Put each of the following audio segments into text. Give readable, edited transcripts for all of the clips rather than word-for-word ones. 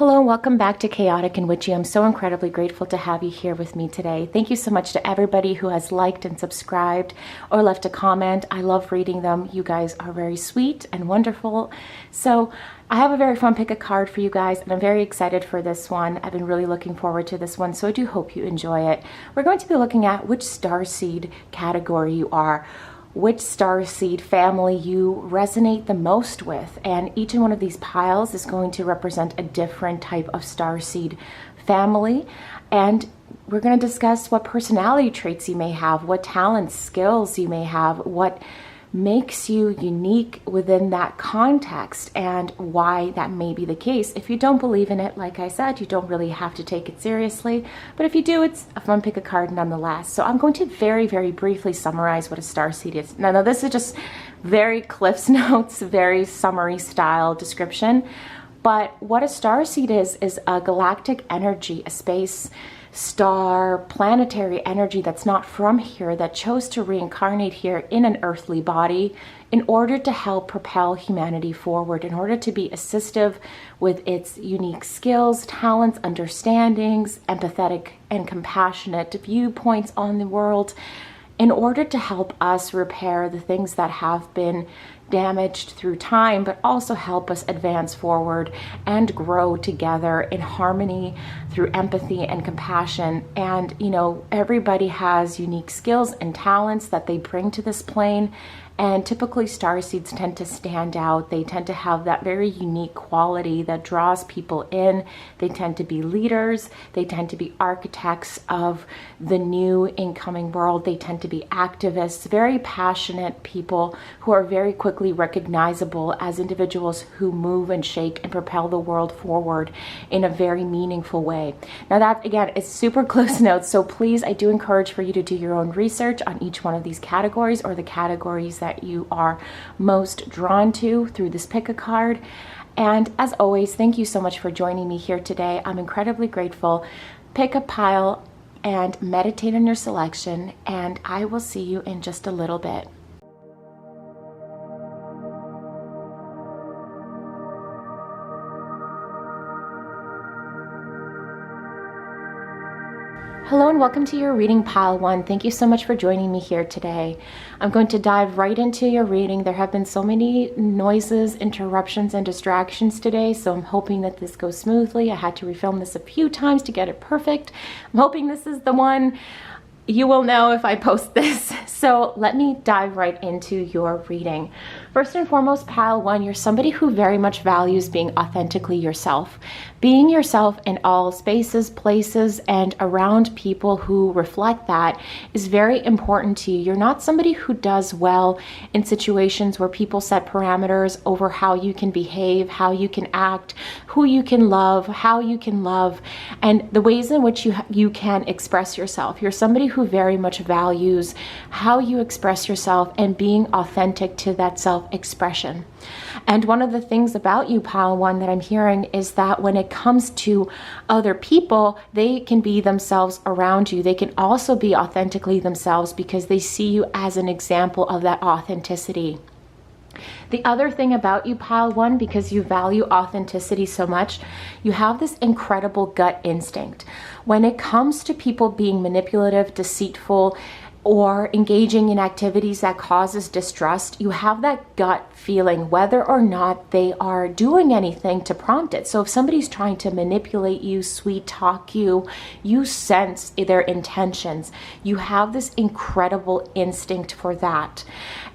Hello and welcome back to Chaotic and Witchy. I'm so incredibly grateful to have you here with me today. Thank you so much to everybody who has liked and subscribed or left a comment. I love reading them. You guys are very sweet and wonderful. So I have a very fun pick a card for you guys, and I'm very excited for this one. I've been really looking forward to this one, so I do hope you enjoy it. We're going to be looking at which starseed category you are, which starseed family you resonate the most with, and each one of these piles is going to represent a different type of starseed family. And we're going to discuss what personality traits you may have, what talents, skills you may have, what makes you unique within that context, and why that may be the case. If you don't believe in it, like I said, you don't really have to take it seriously, but if you do, it's a fun pick a card nonetheless. So I'm going to very, very briefly summarize what a starseed is. Now this is just very Cliff's Notes, very summary style description, but what a starseed is a galactic energy, a space star, planetary energy that's not from here, that chose to reincarnate here in an earthly body in order to help propel humanity forward, in order to be assistive with its unique skills, talents, understandings, empathetic and compassionate viewpoints on the world, in order to help us repair the things that have been damaged through time, but also help us advance forward and grow together in harmony through empathy and compassion. And you know, everybody has unique skills and talents that they bring to this plane, and typically starseeds tend to stand out. They tend to have that very unique quality that draws people in. They tend to be leaders. They tend to be architects of the new incoming world. They tend to be activists, very passionate people who are very quickly recognizable as individuals who move and shake and propel the world forward in a very meaningful way. Now that, again, is super close notes, so please, I do encourage for you to do your own research on each one of these categories, or the categories that you are most drawn to through this pick a card. And as always, thank you so much for joining me here today. I'm incredibly grateful. Pick a pile and meditate on your selection, and I will see you in just a little bit. Hello and welcome to your reading, pile one. Thank you so much for joining me here today. I'm going to dive right into your reading. There have been so many noises, interruptions, and distractions today, so I'm hoping that this goes smoothly. I had to refilm this a few times to get it perfect. I'm hoping this is the one. You will know if I post this. So let me dive right into your reading. First and foremost, pile one, you're somebody who very much values being authentically yourself. Being yourself in all spaces, places, and around people who reflect that is very important to you. You're not somebody who does well in situations where people set parameters over how you can behave, how you can act, who you can love, how you can love, and the ways in which you can express yourself. You're somebody who very much values how you express yourself and being authentic to that self-expression. And one of the things about you, pile one, that I'm hearing is that when it comes to other people, they can be themselves around you. They can also be authentically themselves because they see you as an example of that authenticity. The other thing about you, pile one, because you value authenticity so much, you have this incredible gut instinct. When it comes to people being manipulative, deceitful, or engaging in activities that causes distrust, you have that gut feeling whether or not they are doing anything to prompt it. So if somebody's trying to manipulate you, sweet talk you, you sense their intentions. You have this incredible instinct for that.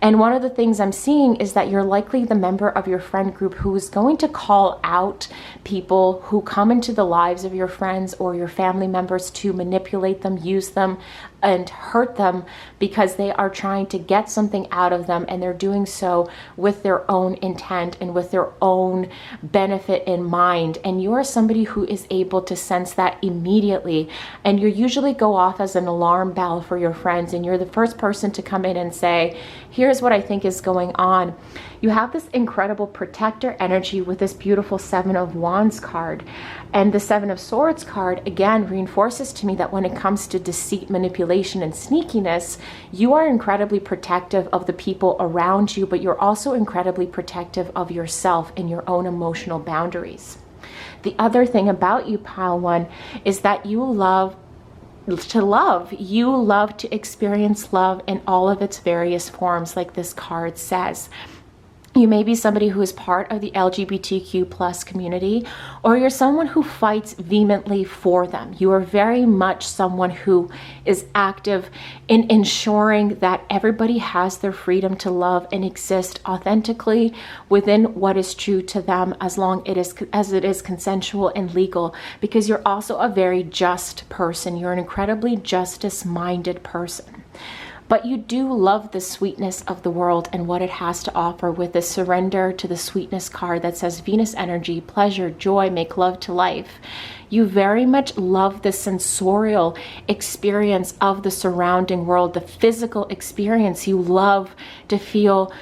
And one of the things I'm seeing is that you're likely the member of your friend group who is going to call out people who come into the lives of your friends or your family members to manipulate them, use them, and hurt them because they are trying to get something out of them, and they're doing so with their own intent and with their own benefit in mind. And you are somebody who is able to sense that immediately, and you usually go off as an alarm bell for your friends, and you're the first person to come in and say, here's what I think is going on. You have this incredible protector energy with this beautiful Seven of Wands card. And the Seven of Swords card, again, reinforces to me that when it comes to deceit, manipulation, and sneakiness, you are incredibly protective of the people around you, but you're also incredibly protective of yourself and your own emotional boundaries. The other thing about you, pile one, is that you love to love. You love to experience love in all of its various forms, like this card says. You may be somebody who is part of the LGBTQ plus community, or you're someone who fights vehemently for them. You are very much someone who is active in ensuring that everybody has their freedom to love and exist authentically within what is true to them, as long as it is consensual and legal, because you're also a very just person. You're an incredibly justice-minded person. But you do love the sweetness of the world and what it has to offer, with the surrender to the sweetness card that says Venus energy, pleasure, joy, make love to life. You very much love the sensorial experience of the surrounding world, the physical experience. You love to feel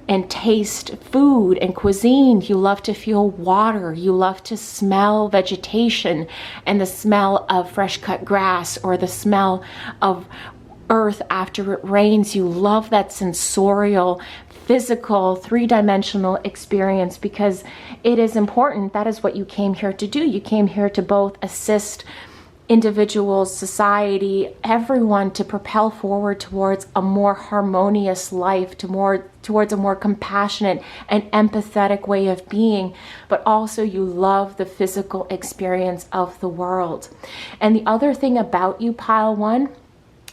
and taste food and cuisine. You love to feel water. You love to smell vegetation and the smell of fresh cut grass, or the smell of earth after it rains. You love that sensorial, physical, three-dimensional experience, because it is important. That is what you came here to do. You came here to both assist individuals, society, everyone, to propel forward towards a more harmonious life, towards a more compassionate and empathetic way of being, but also you love the physical experience of the world. And the other thing about you, pile one,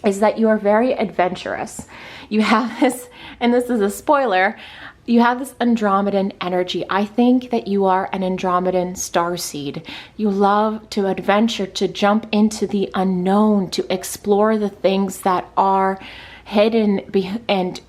is that you are very adventurous. You have this, and this is a spoiler, you have this Andromedan energy. I think that you are an Andromedan starseed. You love to adventure, to jump into the unknown, to explore the things that are hidden and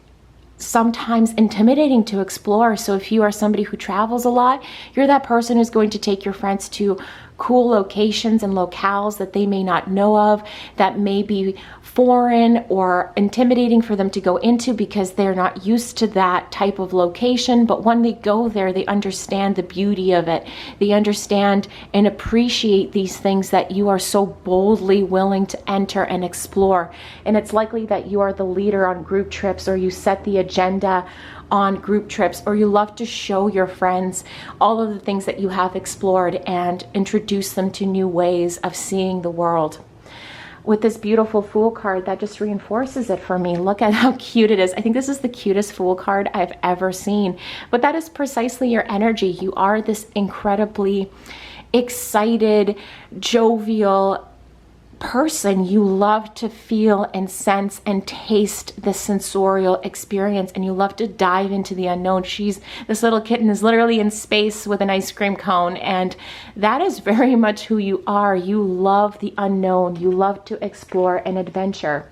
sometimes intimidating to explore. So if you are somebody who travels a lot, you're that person who's going to take your friends to cool locations and locales that they may not know of, that may be foreign or intimidating for them to go into because they're not used to that type of location. But when they go there, they understand the beauty of it. They understand and appreciate these things that you are so boldly willing to enter and explore. And it's likely that you are the leader on group trips, or you set the agenda on group trips, or you love to show your friends all of the things that you have explored and introduce them to new ways of seeing the world. With this beautiful Fool card, that just reinforces it for me. Look at how cute it is. I think this is the cutest Fool card I've ever seen. But that is precisely your energy. You are this incredibly excited, jovial person. You love to feel and sense and taste the sensorial experience, and you love to dive into the unknown. This little kitten is literally in space with an ice cream cone, and that is very much who you are. You love the unknown. You love to explore and adventure.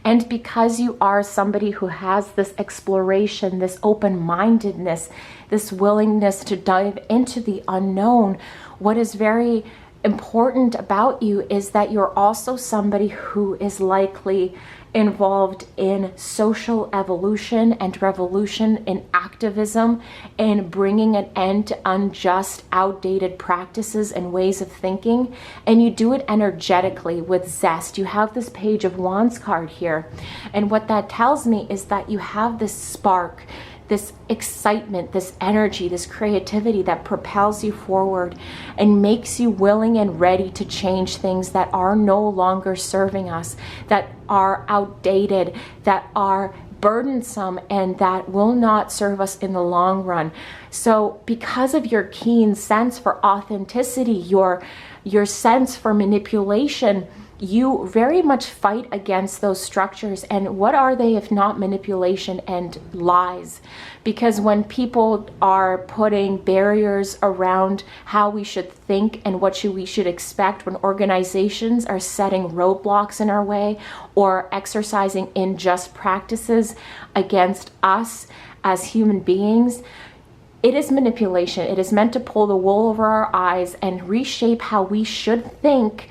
And because you are somebody who has this exploration, this open-mindedness, this willingness to dive into the unknown, what is very important about you is that you're also somebody who is likely involved in social evolution and revolution, in activism, in bringing an end to unjust, outdated practices and ways of thinking. And you do it energetically with zest. You have this Page of Wands card here. And what that tells me is that you have this spark, this excitement, this energy, this creativity that propels you forward and makes you willing and ready to change things that are no longer serving us, that are outdated, that are burdensome, and that will not serve us in the long run. So because of your keen sense for authenticity, your sense for manipulation, you very much fight against those structures. And what are they if not manipulation and lies? Because when people are putting barriers around how we should think and what we should expect, when organizations are setting roadblocks in our way or exercising unjust practices against us as human beings, it is manipulation. It is meant to pull the wool over our eyes and reshape how we should think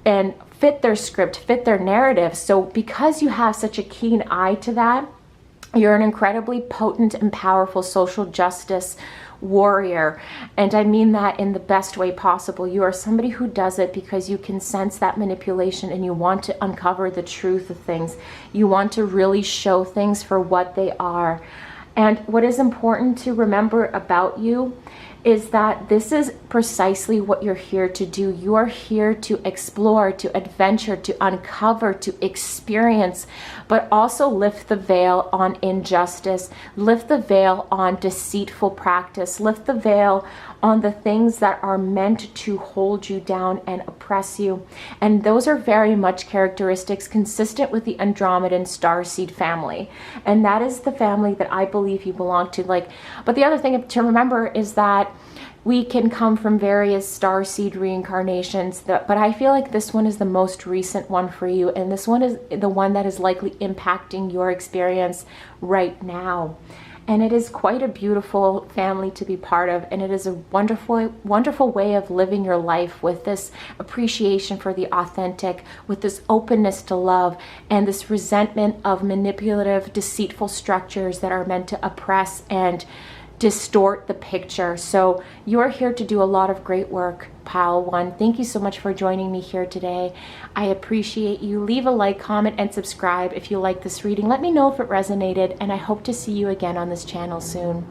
and fit their script, fit their narrative. So because you have such a keen eye to that, you're an incredibly potent and powerful social justice warrior. And I mean that in the best way possible. You are somebody who does it because you can sense that manipulation and you want to uncover the truth of things. You want to really show things for what they are. And what is important to remember about you is that this is precisely what you're here to do. You are here to explore, to adventure, to uncover, to experience, but also lift the veil on injustice, lift the veil on deceitful practice, lift the veil on the things that are meant to hold you down and oppress you. And those are very much characteristics consistent with the Andromedan starseed family. And that is the family that I believe you belong to. But the other thing to remember is that we can come from various starseed reincarnations, but I feel like this one is the most recent one for you, and this one is the one that is likely impacting your experience right now. And it is quite a beautiful family to be part of, and it is a wonderful, wonderful way of living your life with this appreciation for the authentic, with this openness to love, and this resentment of manipulative, deceitful structures that are meant to oppress and distort the picture. So you're here to do a lot of great work, Pile 1. Thank you so much for joining me here today. I appreciate you. Leave a like, comment, and subscribe if you like this reading. Let me know if it resonated, and I hope to see you again on this channel soon.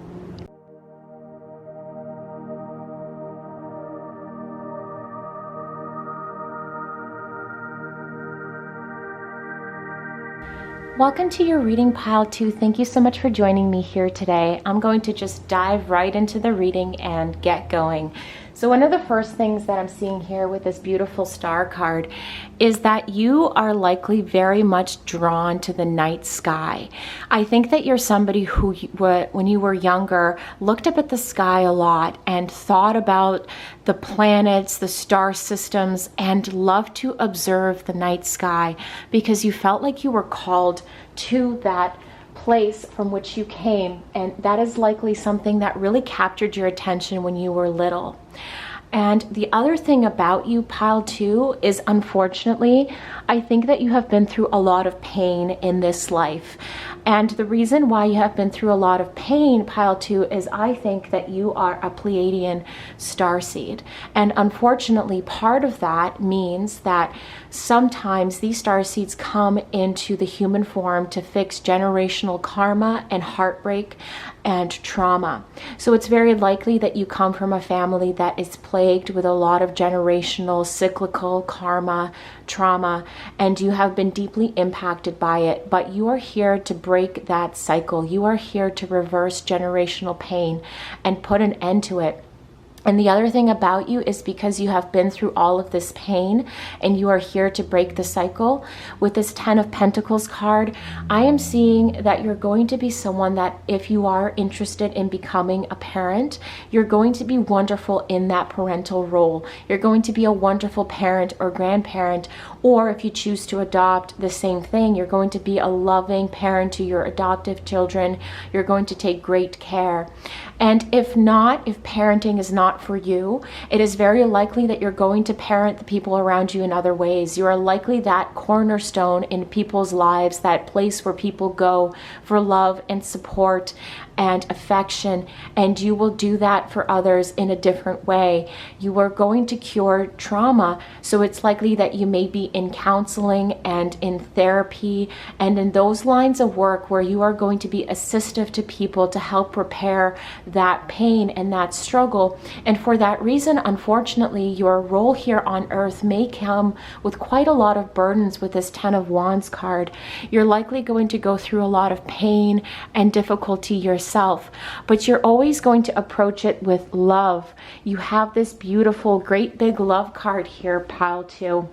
Welcome to your reading, Pile 2. Thank you so much for joining me here today. I'm going to just dive right into the reading and get going. So one of the first things that I'm seeing here with this beautiful star card is that you are likely very much drawn to the night sky. I think that you're somebody who, when you were younger, looked up at the sky a lot and thought about the planets, the star systems, and loved to observe the night sky because you felt like you were called to that place from which you came, and that is likely something that really captured your attention when you were little. And the other thing about you, Pile 2, is unfortunately, I think that you have been through a lot of pain in this life. And the reason why you have been through a lot of pain, Pile 2, is I think that you are a Pleiadian starseed. And unfortunately, part of that means that sometimes these starseeds come into the human form to fix generational karma and heartbreak and trauma. So it's very likely that you come from a family that is plagued with a lot of generational cyclical karma, trauma, and you have been deeply impacted by it, but you are here to break that cycle. You are here to reverse generational pain and put an end to it. And the other thing about you is because you have been through all of this pain and you are here to break the cycle, with this 10 of Pentacles card, I am seeing that you're going to be someone that, if you are interested in becoming a parent, you're going to be wonderful in that parental role. You're going to be a wonderful parent or grandparent, or if you choose to adopt, the same thing. You're going to be a loving parent to your adoptive children. You're going to take great care. And if not, if parenting is not for you, it is very likely that you're going to parent the people around you in other ways. You are likely that cornerstone in people's lives, that place where people go for love and support and affection, and you will do that for others in a different way. You are going to cure trauma, so it's likely that you may be in counseling and in therapy and in those lines of work where you are going to be assistive to people to help repair that pain and that struggle. And for that reason, unfortunately, your role here on earth may come with quite a lot of burdens with this 10 of Wands card. You're likely going to go through a lot of pain and difficulty yourself, but you're always going to approach it with love. You have this beautiful, great big love card here, Pile 2.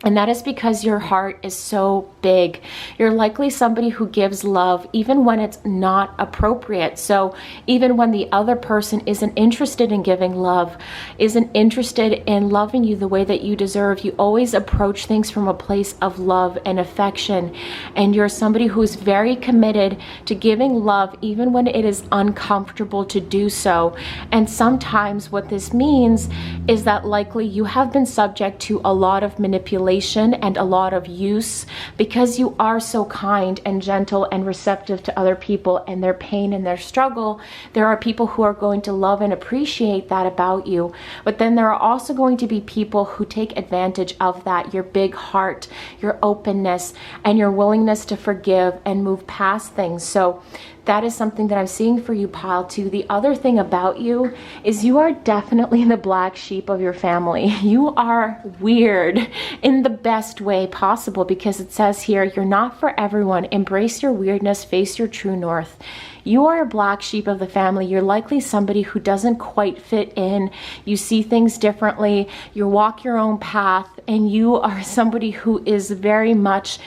And that is because your heart is so big. You're likely somebody who gives love even when it's not appropriate. So even when the other person isn't interested in giving love, isn't interested in loving you the way that you deserve, you always approach things from a place of love and affection. And you're somebody who is very committed to giving love even when it is uncomfortable to do so. And sometimes what this means is that likely you have been subject to a lot of manipulation and a lot of use because you are so kind and gentle and receptive to other people and their pain and their struggle. There are people who are going to love and appreciate that about you, but then there are also going to be people who take advantage of that, your big heart, your openness, and your willingness to forgive and move past things. So that is something that I'm seeing for you, pile 2. The other thing about you is you are definitely the black sheep of your family. You are weird in the best way possible, because it says here, you're not for everyone. Embrace your weirdness, face your true north. You are a black sheep of the family. You're likely somebody who doesn't quite fit in. You see things differently. You walk your own path, and you are somebody who is very much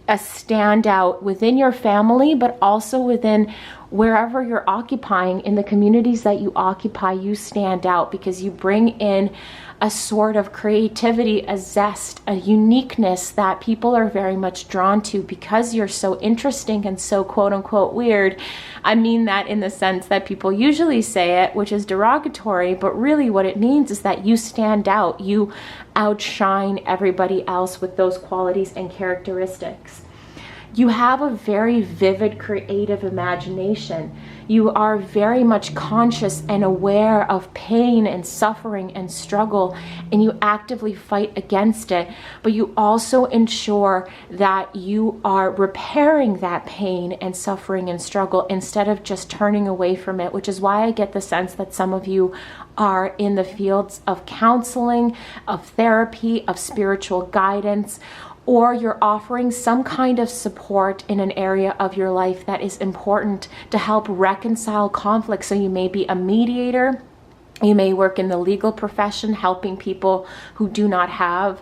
a standout within your family, but also within wherever you're occupying. In the communities that you occupy, you stand out because you bring in a sort of creativity, a zest, a uniqueness that people are very much drawn to because you're so interesting and so quote unquote weird. I mean that in the sense that people usually say it, which is derogatory, but really what it means is that you stand out. You outshine everybody else with those qualities and characteristics. You have a very vivid, creative imagination. You are very much conscious and aware of pain and suffering and struggle, and you actively fight against it. But you also ensure that you are repairing that pain and suffering and struggle instead of just turning away from it, which is why I get the sense that some of you are in the fields of counseling, of therapy, of spiritual guidance, or you're offering some kind of support in an area of your life that is important to help reconcile conflict. So you may be a mediator, you may work in the legal profession, helping people who do not have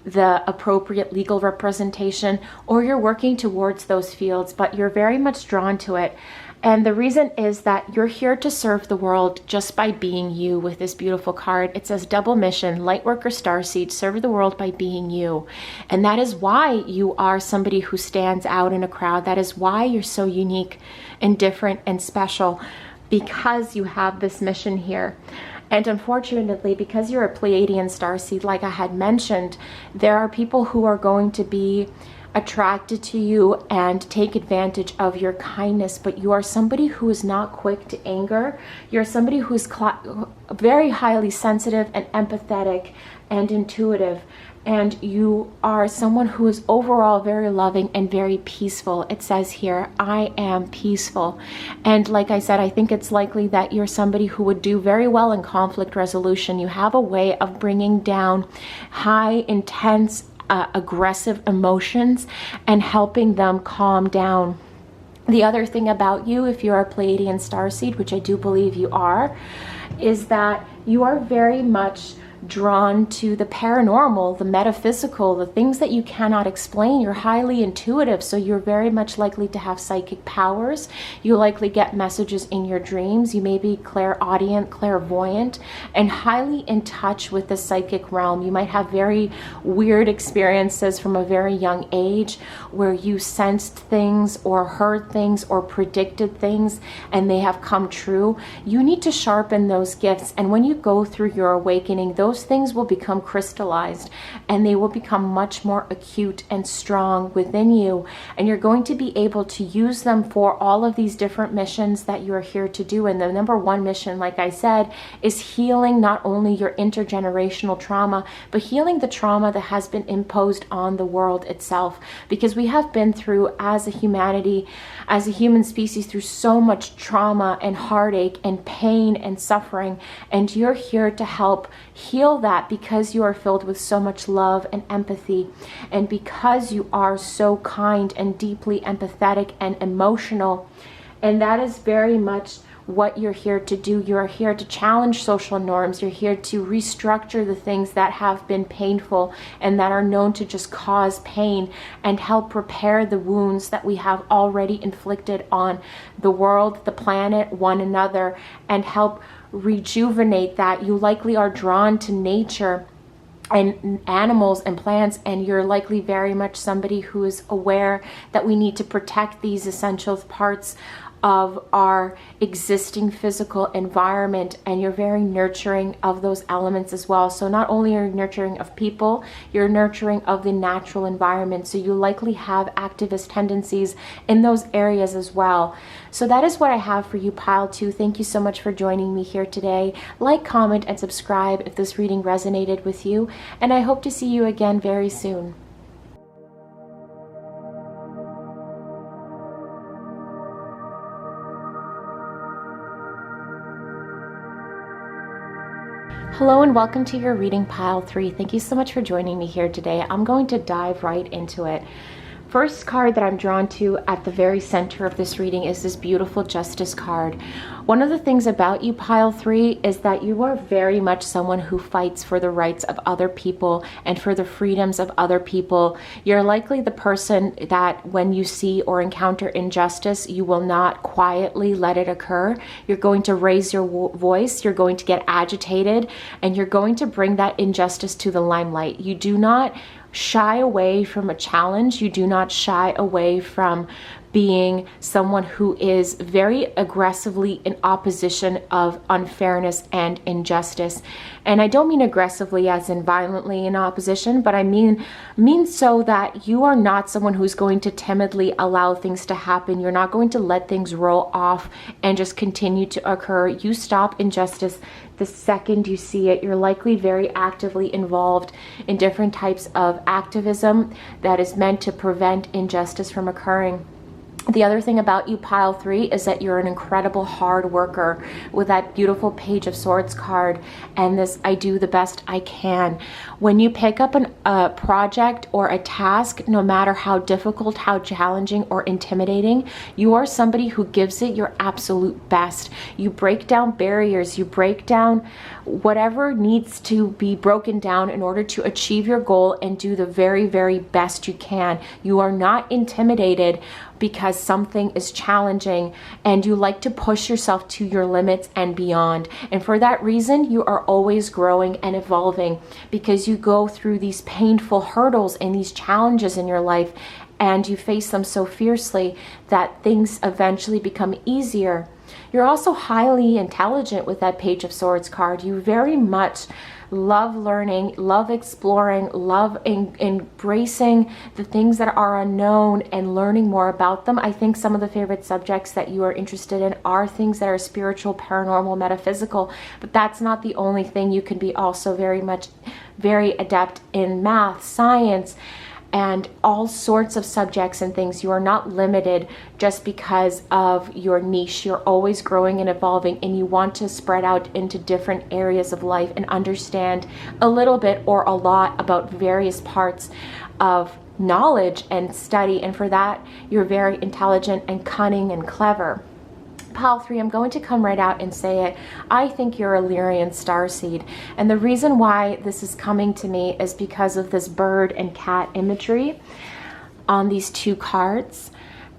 the appropriate legal representation, or you're working towards those fields, but you're very much drawn to it. And the reason is that you're here to serve the world just by being you with this beautiful card. It says double mission, Lightworker Starseed, serve the world by being you. And that is why you are somebody who stands out in a crowd. That is why you're so unique and different and special, because you have this mission here. And unfortunately, because you're a Pleiadian starseed, like I had mentioned, there are people who are going to be attracted to you and take advantage of your kindness, but you are somebody who is not quick to anger. You're somebody who is very highly sensitive and empathetic and intuitive, and you are someone who is overall very loving and very peaceful. It says here, I am peaceful. And like I said, I think it's likely that you're somebody who would do very well in conflict resolution. You have a way of bringing down high, intense, aggressive emotions and helping them calm down. The other thing about you, if you're a Pleiadian starseed, which I do believe you are, is that you are very much drawn to the paranormal, the metaphysical, the things that you cannot explain. You're highly intuitive, so you're very much likely to have psychic powers. You likely get messages in your dreams. You may be clairaudient, clairvoyant, and highly in touch with the psychic realm. You might have very weird experiences from a very young age where you sensed things or heard things or predicted things and they have come true. You need to sharpen those gifts, and when you go through your awakening, those things will become crystallized and they will become much more acute and strong within you, and you're going to be able to use them for all of these different missions that you are here to do. And the number one mission, like I said, is healing not only your intergenerational trauma, but healing the trauma that has been imposed on the world itself, because we have been through, as a humanity, as a human species, through so much trauma and heartache and pain and suffering, and you're here to help heal that because you are filled with so much love and empathy, and because you are so kind and deeply empathetic and emotional. And that is very much what you're here to do. You're here to challenge social norms. You're here to restructure the things that have been painful and that are known to just cause pain, and help repair the wounds that we have already inflicted on the world, the planet, one another, and help rejuvenate that. You likely are drawn to nature and animals and plants, and you're likely very much somebody who is aware that we need to protect these essential parts of our existing physical environment, and you're very nurturing of those elements as well. So not only are you nurturing of people, you're nurturing of the natural environment, so you likely have activist tendencies in those areas as well. So that is what I have for you, pile 2. Thank you so much for joining me here today. Like, comment, and subscribe if this reading resonated with you, and I hope to see you again very soon. Hello and welcome to your reading pile 3. Thank you so much for joining me here today. I'm going to dive right into it. First card that I'm drawn to at the very center of this reading is this beautiful Justice card. One of the things about you, pile 3, is that you are very much someone who fights for the rights of other people and for the freedoms of other people. You're likely the person that when you see or encounter injustice, you will not quietly let it occur. You're going to raise your voice, you're going to get agitated, and you're going to bring that injustice to the limelight. You do not shy away from a challenge. You do not shy away from being someone who is very aggressively in opposition of unfairness and injustice. And I don't mean aggressively as in violently in opposition, but I mean so that you are not someone who's going to timidly allow things to happen. You're not going to let things roll off and just continue to occur. You stop injustice the second you see it. You're likely very actively involved in different types of activism that is meant to prevent injustice from occurring. The other thing about you, pile 3, is that you're an incredible hard worker with that beautiful Page of Swords card and this I do the best I can. When you pick up a project or a task, no matter how difficult, how challenging or intimidating, you are somebody who gives it your absolute best. You break down barriers, you break down whatever needs to be broken down in order to achieve your goal and do the very, very best you can. You are not intimidated because something is challenging, and you like to push yourself to your limits and beyond. And for that reason, you are always growing and evolving because you go through these painful hurdles and these challenges in your life, and you face them so fiercely that things eventually become easier. You're also highly intelligent with that Page of Swords card. You very much love learning, love exploring, love embracing the things that are unknown and learning more about them. I think some of the favorite subjects that you are interested in are things that are spiritual, paranormal, metaphysical, but that's not the only thing. You can be also very adept in math, science, and all sorts of subjects and things. You are not limited just because of your niche. You're always growing and evolving, and you want to spread out into different areas of life and understand a little bit or a lot about various parts of knowledge and study. And for that, you're very intelligent and cunning and clever. Pile 3, I'm going to come right out and say it. I think you're a Lyrian starseed. And the reason why this is coming to me is because of this bird and cat imagery on these two cards.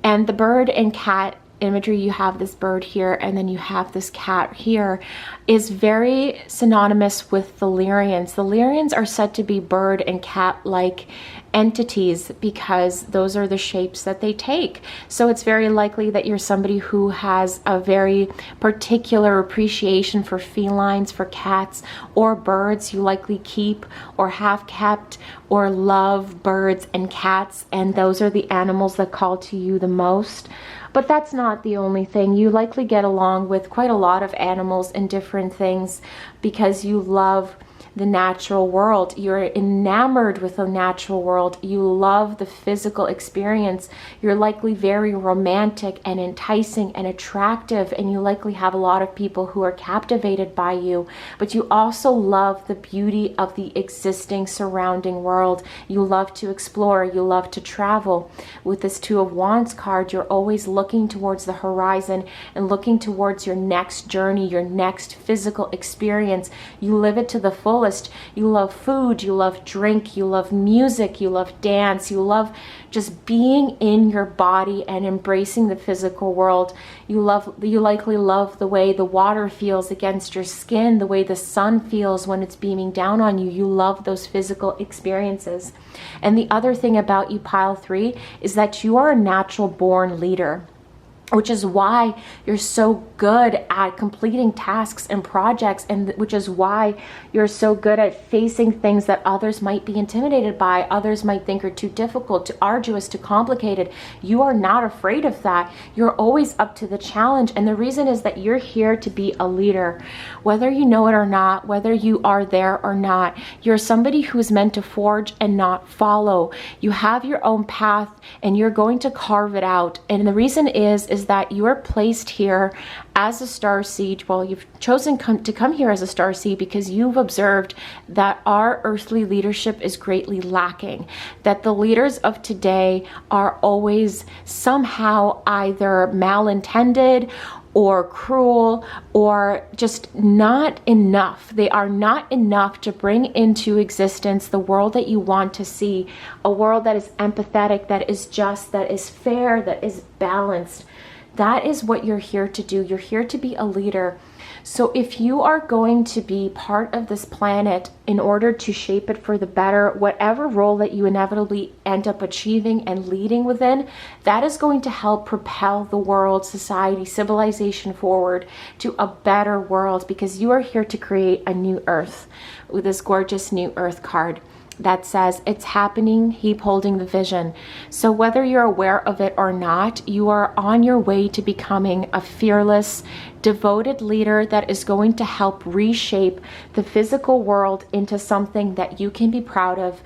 And the bird and cat imagery, you have this bird here and then you have this cat here, is very synonymous with the Lyrians. The Lyrians are said to be bird and cat-like entities because those are the shapes that they take. So it's very likely that you're somebody who has a very particular appreciation for felines, for cats or birds. You likely keep or have kept or love birds and cats, and those are the animals that call to you the most. But that's not the only thing. You likely get along with quite a lot of animals and different things because you love the natural world. You're enamored with the natural world. You love the physical experience. You're likely very romantic and enticing and attractive, and you likely have a lot of people who are captivated by you. But you also love the beauty of the existing surrounding world. You love to explore. You love to travel. With this Two of Wands card, you're always looking towards the horizon and looking towards your next journey, your next physical experience. You live it to the fullest. You love food, you love drink, you love music, you love dance, you love just being in your body and embracing the physical world. You likely love the way the water feels against your skin, the way the sun feels when it's beaming down on you. You love those physical experiences. And the other thing about you, pile 3, is that you are a natural born leader, which is why you're so good at completing tasks and projects, and which is why you're so good at facing things that others might be intimidated by, others might think are too difficult, too arduous, too complicated. You are not afraid of that. You're always up to the challenge, and the reason is that you're here to be a leader. Whether you know it or not, whether you are there or not, you're somebody who's meant to forge and not follow. You have your own path, and you're going to carve it out. And the reason is is that you are placed here as a starseed. Well, you've chosen to come here as a starseed because you've observed that our earthly leadership is greatly lacking, that the leaders of today are always somehow either malintended or cruel or just not enough. They are not enough to bring into existence the world that you want to see, a world that is empathetic, that is just, that is fair, that is balanced. That is what you're here to do. You're here to be a leader. So if you are going to be part of this planet in order to shape it for the better, whatever role that you inevitably end up achieving and leading within, that is going to help propel the world, society, civilization forward to a better world, because you are here to create a new earth with this gorgeous new earth card that says it's happening, keep holding the vision. So whether you're aware of it or not, you are on your way to becoming a fearless, devoted leader that is going to help reshape the physical world into something that you can be proud of,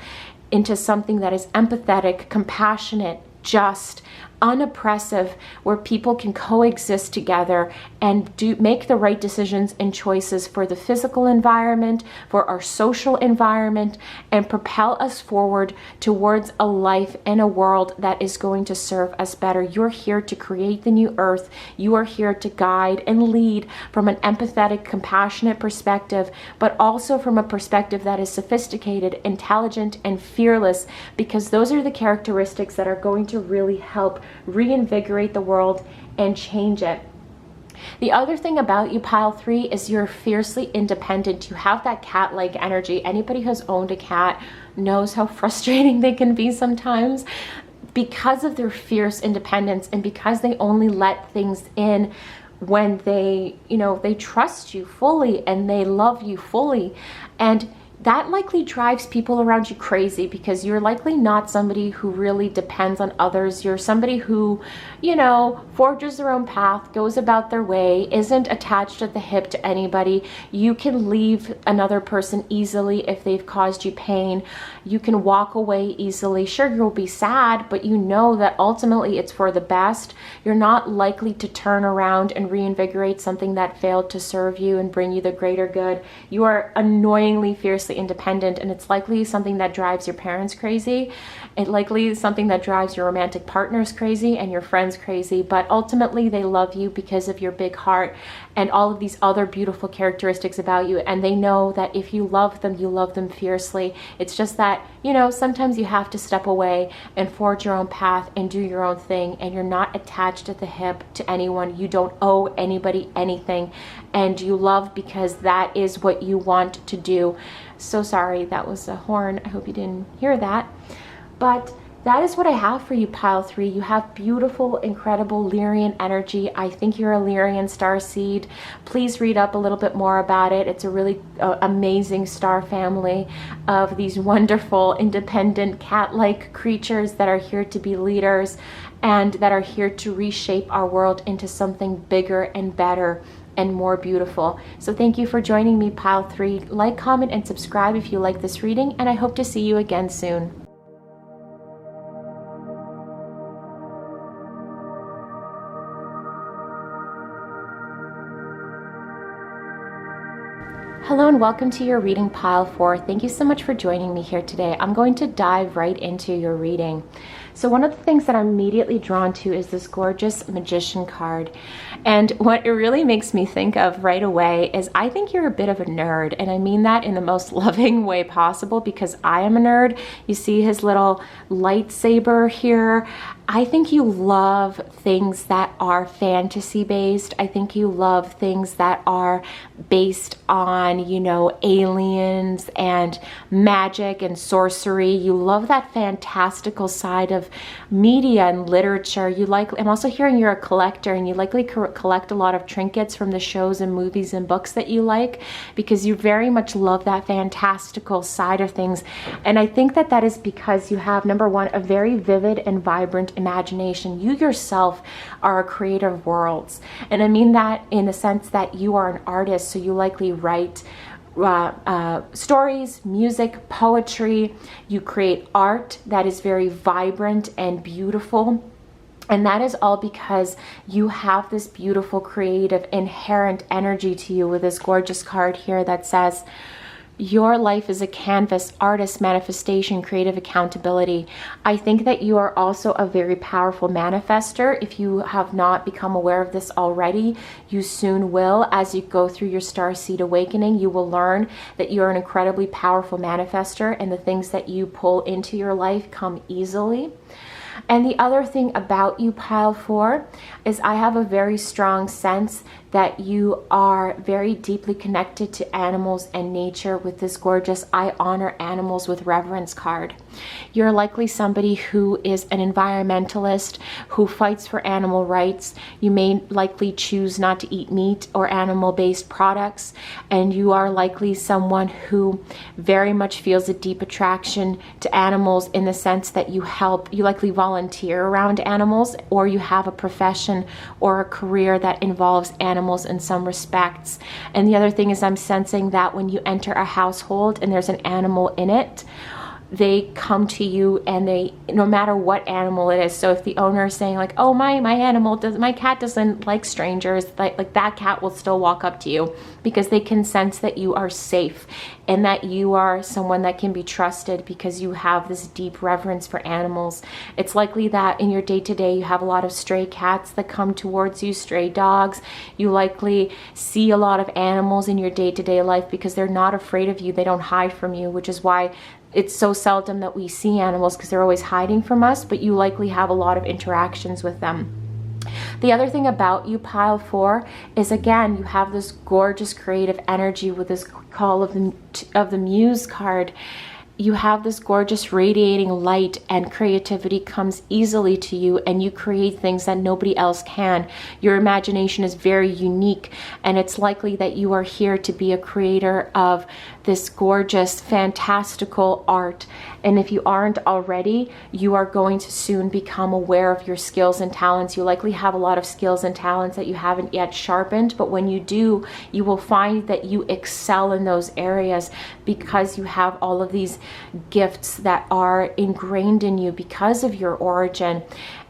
into something that is empathetic, compassionate, just, unoppressive, where people can coexist together and make the right decisions and choices for the physical environment, for our social environment, and propel us forward towards a life and a world that is going to serve us better. You're here to create the new earth. You are here to guide and lead from an empathetic, compassionate perspective, but also from a perspective that is sophisticated, intelligent, and fearless, because those are the characteristics that are going to really help reinvigorate the world and change it. The other thing about you, pile 3, is you're fiercely independent. You have that cat-like energy. Anybody who's owned a cat knows how frustrating they can be sometimes because of their fierce independence, and because they only let things in when they trust you fully and they love you fully. And that likely drives people around you crazy, because you're likely not somebody who really depends on others. You're somebody who, forges their own path, goes about their way, isn't attached at the hip to anybody. You can leave another person easily if they've caused you pain. You can walk away easily. Sure, you'll be sad, but you know that ultimately it's for the best. You're not likely to turn around and reinvigorate something that failed to serve you and bring you the greater good. You are annoyingly fiercely independent, and it's likely something that drives your parents crazy. It likely is something that drives your romantic partners crazy and your friends crazy, but ultimately they love you because of your big heart and all of these other beautiful characteristics about you, and they know that if you love them fiercely. It's just that, sometimes you have to step away and forge your own path and do your own thing, and you're not attached at the hip to anyone. You don't owe anybody anything, and you love because that is what you want to do. So sorry, that was a horn. I hope you didn't hear that. But that is what I have for you, pile 3. You have beautiful, incredible Lyrian energy. I think you're a Lyrian starseed. Please read up a little bit more about it. It's a really amazing star family of these wonderful, independent, cat-like creatures that are here to be leaders and that are here to reshape our world into something bigger and better and more beautiful. So thank you for joining me, pile 3. Like, comment, and subscribe if you like this reading, and I hope to see you again soon. Hello and welcome to your reading, pile 4. Thank you so much for joining me here today. I'm going to dive right into your reading. So one of the things that I'm immediately drawn to is this gorgeous Magician card. And what it really makes me think of right away is I think you're a bit of a nerd. And I mean that in the most loving way possible, because I am a nerd. You see his little lightsaber here. I think you love things that are fantasy based. I think you love things that are based on, aliens and magic and sorcery. You love that fantastical side of media and literature. I'm also hearing you're a collector, and you likely collect a lot of trinkets from the shows and movies and books that you like, because you very much love that fantastical side of things. And I think that that is because you have, number one, a very vivid and vibrant imagination. You yourself are a creator of worlds. And I mean that in the sense that you are an artist, so you likely write stories, music, poetry. You create art that is very vibrant and beautiful. And that is all because you have this beautiful, creative, inherent energy to you with this gorgeous card here that says, your life is a canvas, artist, manifestation, creative accountability. I think that you are also a very powerful manifester. If you have not become aware of this already, you soon will. As you go through your Starseed awakening, you will learn that you're an incredibly powerful manifester, and the things that you pull into your life come easily. And the other thing about you, pile 4, is I have a very strong sense that you are very deeply connected to animals and nature with this gorgeous I honor animals with reverence card. You're likely somebody who is an environmentalist who fights for animal rights. You may likely choose not to eat meat or animal-based products, and you are likely someone who very much feels a deep attraction to animals in the sense that you likely volunteer around animals, or you have a profession or a career that involves animals in some respects. And the other thing is, I'm sensing that when you enter a household and there's an animal in it, they come to you, and they, no matter what animal it is. So if the owner is saying like, oh, my cat doesn't like strangers, like that cat will still walk up to you because they can sense that you are safe and that you are someone that can be trusted because you have this deep reverence for animals. It's likely that in your day-to-day you have a lot of stray cats that come towards you, stray dogs. You likely see a lot of animals in your day-to-day life because they're not afraid of you. They don't hide from you, which is why it's so seldom that we see animals, because they're always hiding from us, but you likely have a lot of interactions with them. The other thing about you, pile 4, is again, you have this gorgeous creative energy with this call of the Muse card. You have this gorgeous radiating light, and creativity comes easily to you, and you create things that nobody else can. Your imagination is very unique, and it's likely that you are here to be a creator of this gorgeous, fantastical art. And if you aren't already, you are going to soon become aware of your skills and talents. You likely have a lot of skills and talents that you haven't yet sharpened, but when you do, you will find that you excel in those areas because you have all of these gifts that are ingrained in you because of your origin.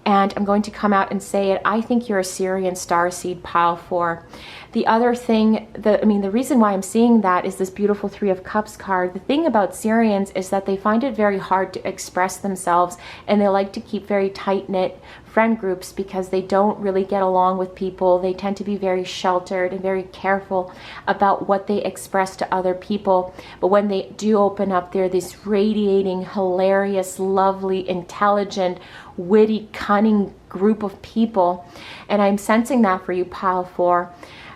And I'm going to come out and say it. I think you're a Syrian starseed, pile 4. The other thing, the reason why I'm seeing that is this beautiful 3 of Cups card. The thing about Syrians is that they find it very hard to express themselves, and they like to keep very tight-knit friend groups because they don't really get along with people. They tend to be very sheltered and very careful about what they express to other people. But when they do open up, they're this radiating, hilarious, lovely, intelligent, witty, cunning group of people. And I'm sensing that for you, pile 4.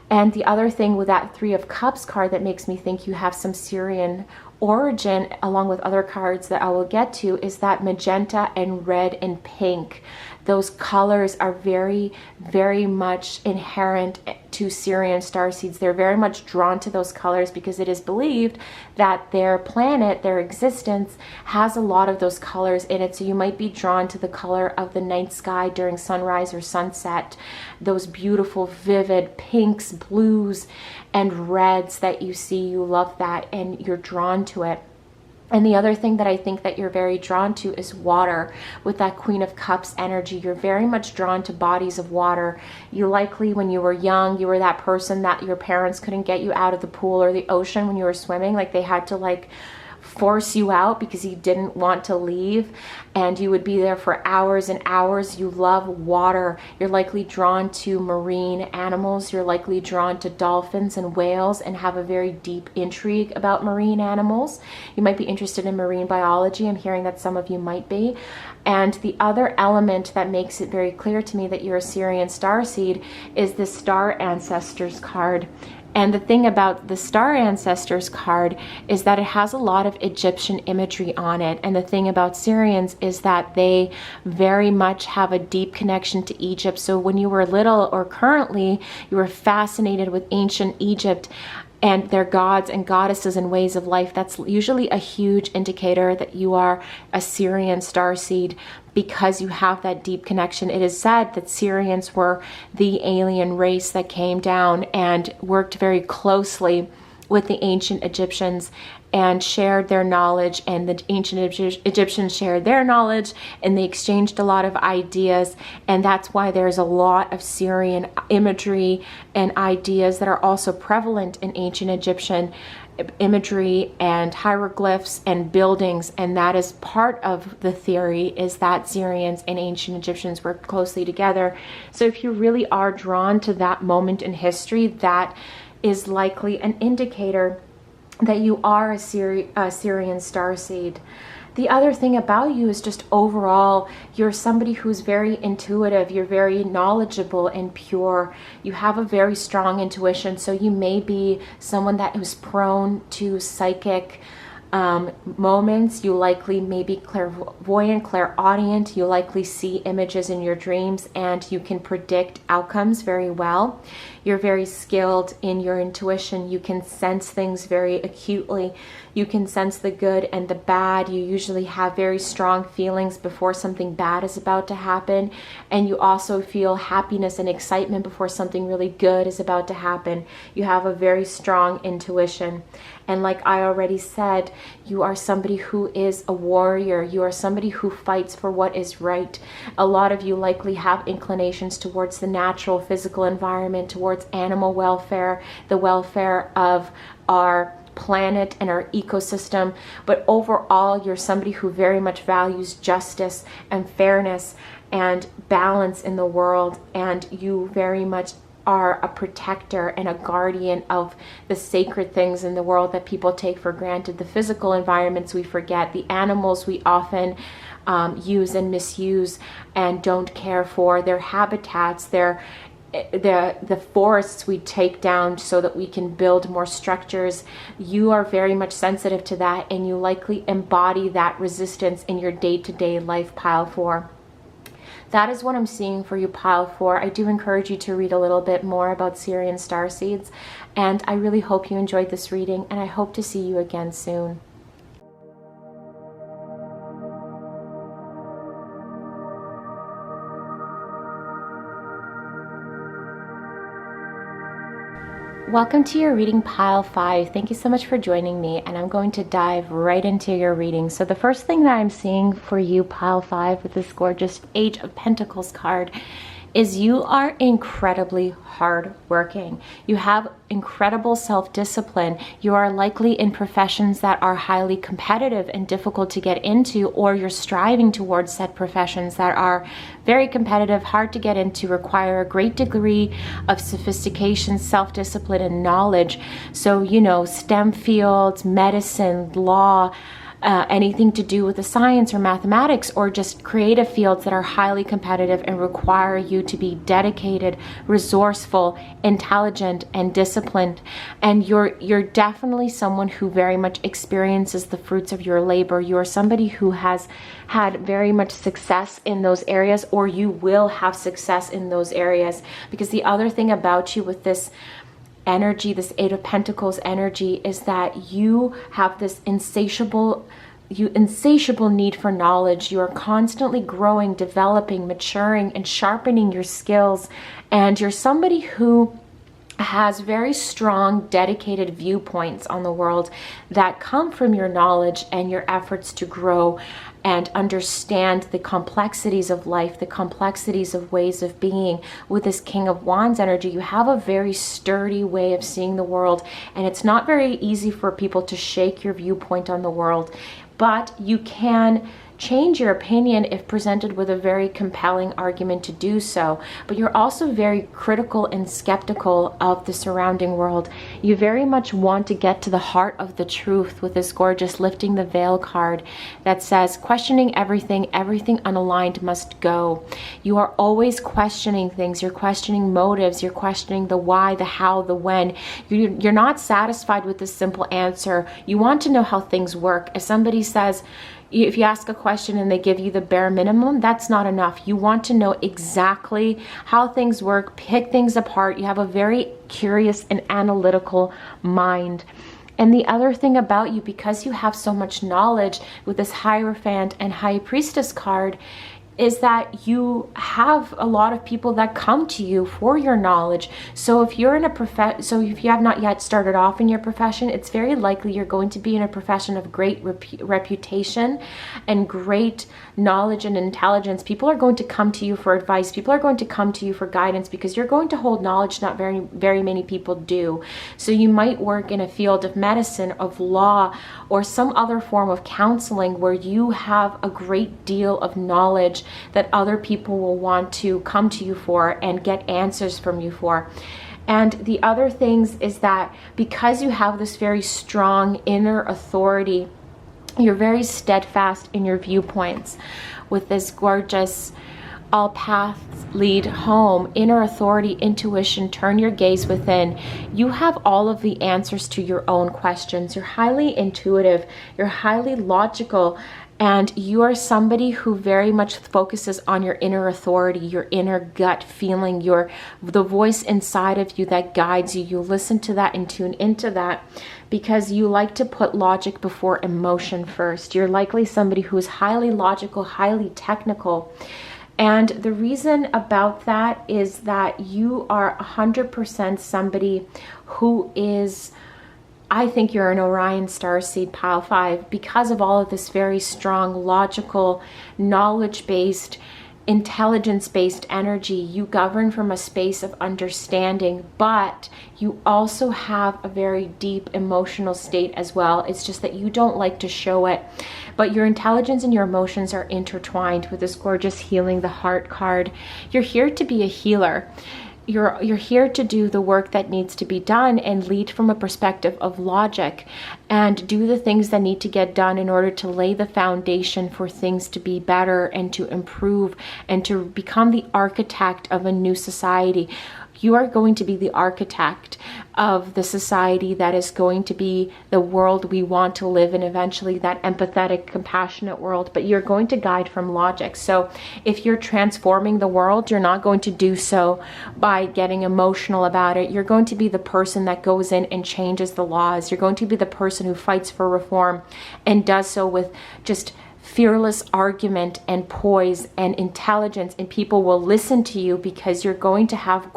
And the other thing with that 3 of Cups card that makes me think you have some Syrian origin, along with other cards that I will get to, is that magenta and red and pink. Those colors are very, very much inherent to Syrian starseeds. They're very much drawn to those colors because it is believed that their planet, their existence, has a lot of those colors in it. So you might be drawn to the color of the night sky during sunrise or sunset. Those beautiful, vivid pinks, blues, and reds that you see, you love that and you're drawn to it. And the other thing that I think that you're very drawn to is water. With that Queen of Cups energy, you're very much drawn to bodies of water. You likely, when you were young, you were that person that your parents couldn't get you out of the pool or the ocean when you were swimming. Like they had to force you out because you didn't want to leave, and you would be there for hours and hours. You love water. You're likely drawn to marine animals. You're likely drawn to dolphins and whales and have a very deep intrigue about marine animals. You might be interested in marine biology. I'm hearing that some of you might be. And the other element that makes it very clear to me that you're a Syrian starseed is the Star Ancestors card. And the thing about the Star Ancestors card is that it has a lot of Egyptian imagery on it. And the thing about Syrians is that they very much have a deep connection to Egypt. So when you were little or currently, you were fascinated with ancient Egypt and their gods and goddesses and ways of life. That's usually a huge indicator that you are a Syrian starseed, because you have that deep connection. It is said that Syrians were the alien race that came down and worked very closely with the ancient Egyptians and shared their knowledge, and the ancient Egyptians shared their knowledge, and they exchanged a lot of ideas. And that's why there's a lot of Syrian imagery and ideas that are also prevalent in ancient Egyptian imagery and hieroglyphs and buildings. And that is part of the theory, is that Syrians and ancient Egyptians worked closely together. So if you really are drawn to that moment in history, that is likely an indicator that you are a Syrian starseed. The other thing about you is just overall, you're somebody who's very intuitive, you're very knowledgeable and pure. You have a very strong intuition, so you may be someone that is prone to psychic moments. You likely may be clairvoyant, clairaudient. You likely see images in your dreams, and you can predict outcomes very well. You're very skilled in your intuition. You can sense things very acutely. You can sense the good and the bad. You usually have very strong feelings before something bad is about to happen. And you also feel happiness and excitement before something really good is about to happen. You have a very strong intuition. And like I already said, you are somebody who is a warrior. You are somebody who fights for what is right. A lot of you likely have inclinations towards the natural physical environment, towards animal welfare, the welfare of our planet and our ecosystem. But overall, you're somebody who very much values justice and fairness and balance in the world. And you very much are a protector and a guardian of the sacred things in the world that people take for granted. The physical environments we forget, the animals we often use and misuse and don't care for, their habitats, the forests we take down so that we can build more structures. You are very much sensitive to that, and you likely embody that resistance in your day-to-day life, Pile 4. That is what I'm seeing for you, Pile 4. I do encourage you to read a little bit more about Syrian starseeds, and I really hope you enjoyed this reading, and I hope to see you again soon. Welcome to your reading, Pile 5. Thank you so much for joining me, and I'm going to dive right into your reading. So the first thing that I'm seeing for you, Pile 5, with this gorgeous Age of Pentacles card, is you are incredibly hardworking. You have incredible self-discipline. You are likely in professions that are highly competitive and difficult to get into, or you're striving towards said professions that are very competitive, hard to get into, require a great degree of sophistication, self-discipline, and knowledge. So, you know, STEM fields, medicine, law, anything to do with the science or mathematics, or just creative fields that are highly competitive and require you to be dedicated, resourceful, intelligent, and disciplined. And you're definitely someone who very much experiences the fruits of your labor. You are somebody who has had very much success in those areas, or you will have success in those areas. Because the other thing about you with this energy, this Eight of Pentacles energy, is that you have this insatiable need for knowledge. You are constantly growing, developing, maturing, and sharpening your skills. And you're somebody who has very strong, dedicated viewpoints on the world that come from your knowledge and your efforts to grow and understand the complexities of life, the complexities of ways of being. With this King of Wands energy, you have a very sturdy way of seeing the world, and it's not very easy for people to shake your viewpoint on the world, but you can change your opinion if presented with a very compelling argument to do so. But you're also very critical and skeptical of the surrounding world. You very much want to get to the heart of the truth with this gorgeous Lifting the Veil card that says, questioning everything unaligned must go. You are always questioning things. You're questioning motives. You're questioning the why, the how, the when. You're not satisfied with the simple answer. You want to know how things work. If somebody says, if you ask a question and they give you the bare minimum, that's not enough. You want to know exactly how things work, pick things apart. You have a very curious and analytical mind. And the other thing about you, because you have so much knowledge with this Hierophant and High Priestess card, is that you have a lot of people that come to you for your knowledge. So if you're in a so if you have not yet started off in your profession, it's very likely you're going to be in a profession of great reputation and great knowledge and intelligence. People are going to come to you for advice. People are going to come to you for guidance because you're going to hold knowledge not very many people do. So you might work in a field of medicine, of law, or some other form of counseling where you have a great deal of knowledge that other people will want to come to you for and get answers from you for. And the other things is that because you have this very strong inner authority, you're very steadfast in your viewpoints with this gorgeous all paths lead home, inner authority, intuition, turn your gaze within. You have all of the answers to your own questions. You're highly intuitive, you're highly logical, and you are somebody who very much focuses on your inner authority, your inner gut feeling, the voice inside of you that guides you. You listen to that and tune into that because you like to put logic before emotion first. You're likely somebody who is highly logical, highly technical. And the reason about that is that you are 100% somebody who is, I think you're an Orion Starseed Pile 5 because of all of this very strong, logical, knowledge-based, intelligence-based energy. You govern from a space of understanding, but you also have a very deep emotional state as well. It's just that you don't like to show it. But your intelligence and your emotions are intertwined with this gorgeous Healing the Heart card. You're here to be a healer. You're here to do the work that needs to be done and lead from a perspective of logic and do the things that need to get done in order to lay the foundation for things to be better and to improve and to become the architect of a new society. You are going to be the architect of the society that is going to be the world we want to live in eventually, that empathetic, compassionate world, but you're going to guide from logic. So if you're transforming the world, you're not going to do so by getting emotional about it. You're going to be the person that goes in and changes the laws. You're going to be the person who fights for reform and does so with just fearless argument and poise and intelligence, and people will listen to you because you're going to have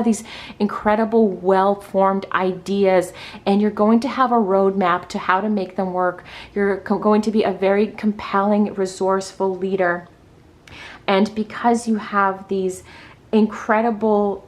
these incredible well-formed ideas, and you're going to have a roadmap to how to make them work. You're going to be a very compelling, resourceful leader. And because you have this incredible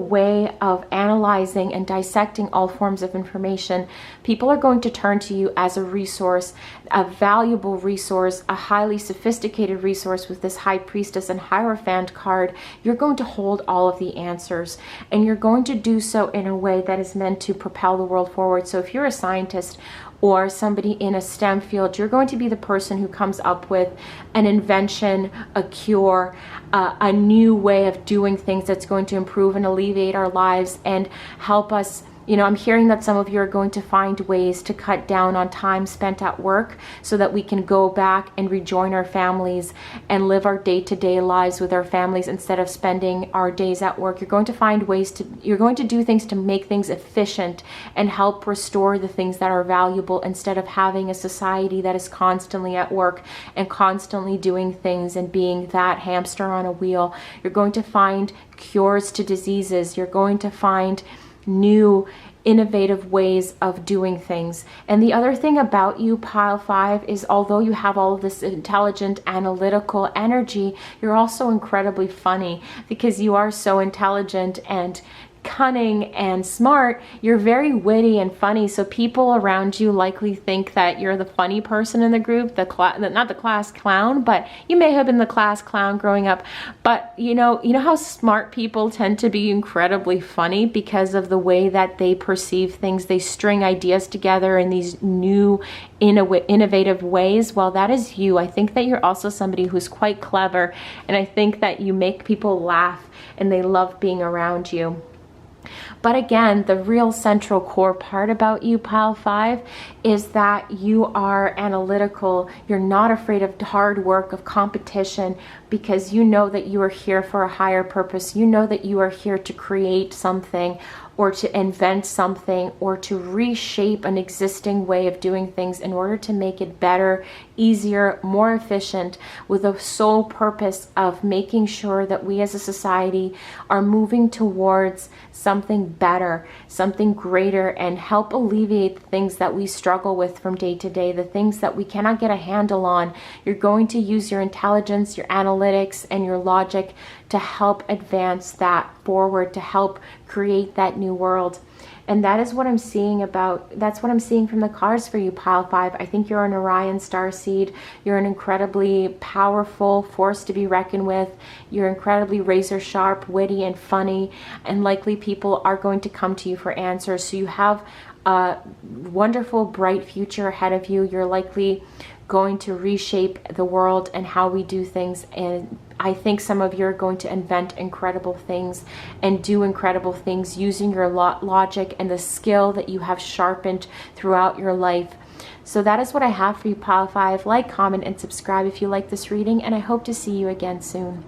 way of analyzing and dissecting all forms of information, people are going to turn to you as a resource, a valuable resource, a highly sophisticated resource. With this High Priestess and Hierophant card, you're going to hold all of the answers, and you're going to do so in a way that is meant to propel the world forward. So if you're a scientist or somebody in a STEM field, you're going to be the person who comes up with an invention, a cure, a new way of doing things that's going to improve and alleviate our lives and help us. You know, I'm hearing that some of you are going to find ways to cut down on time spent at work so that we can go back and rejoin our families and live our day-to-day lives with our families instead of spending our days at work. You're going to find ways you're going to do things to make things efficient and help restore the things that are valuable instead of having a society that is constantly at work and constantly doing things and being that hamster on a wheel. You're going to find cures to diseases. You're going to find new innovative ways of doing things. And the other thing about you, Pile 5, is although you have all of this intelligent, analytical energy, you're also incredibly funny because you are so intelligent and cunning and smart. You're very witty and funny, so people around you likely think that you're the funny person in the group, not the class clown, but you may have been the class clown growing up. But you know how smart people tend to be incredibly funny because of the way that they perceive things. They string ideas together in these new innovative ways. Well, that is you. I think that you're also somebody who's quite clever, and I think that you make people laugh and they love being around you. But again, the real central core part about you, Pile 5, is that you are analytical. You're not afraid of hard work, of competition, because you know that you are here for a higher purpose. You know that you are here to create something, or to invent something, or to reshape an existing way of doing things in order to make it better, easier, more efficient, with the sole purpose of making sure that we as a society are moving towards something better, something greater, and help alleviate the things that we struggle with from day to day, the things that we cannot get a handle on. You're going to use your intelligence, your analytics, and your logic to help advance that forward, to help create that new world. And that is what I'm seeing that's what I'm seeing from the cards for you, pile 5. I think you're an Orion starseed. You're an incredibly powerful force to be reckoned with. You're incredibly razor sharp, witty, and funny, and likely people are going to come to you for answers. So you have a wonderful, bright future ahead of you. You're likely going to reshape the world and how we do things, and I think some of you are going to invent incredible things and do incredible things using your logic and the skill that you have sharpened throughout your life. So that is what I have for you, pile 5. Like, comment, and subscribe if you like this reading, and I hope to see you again soon.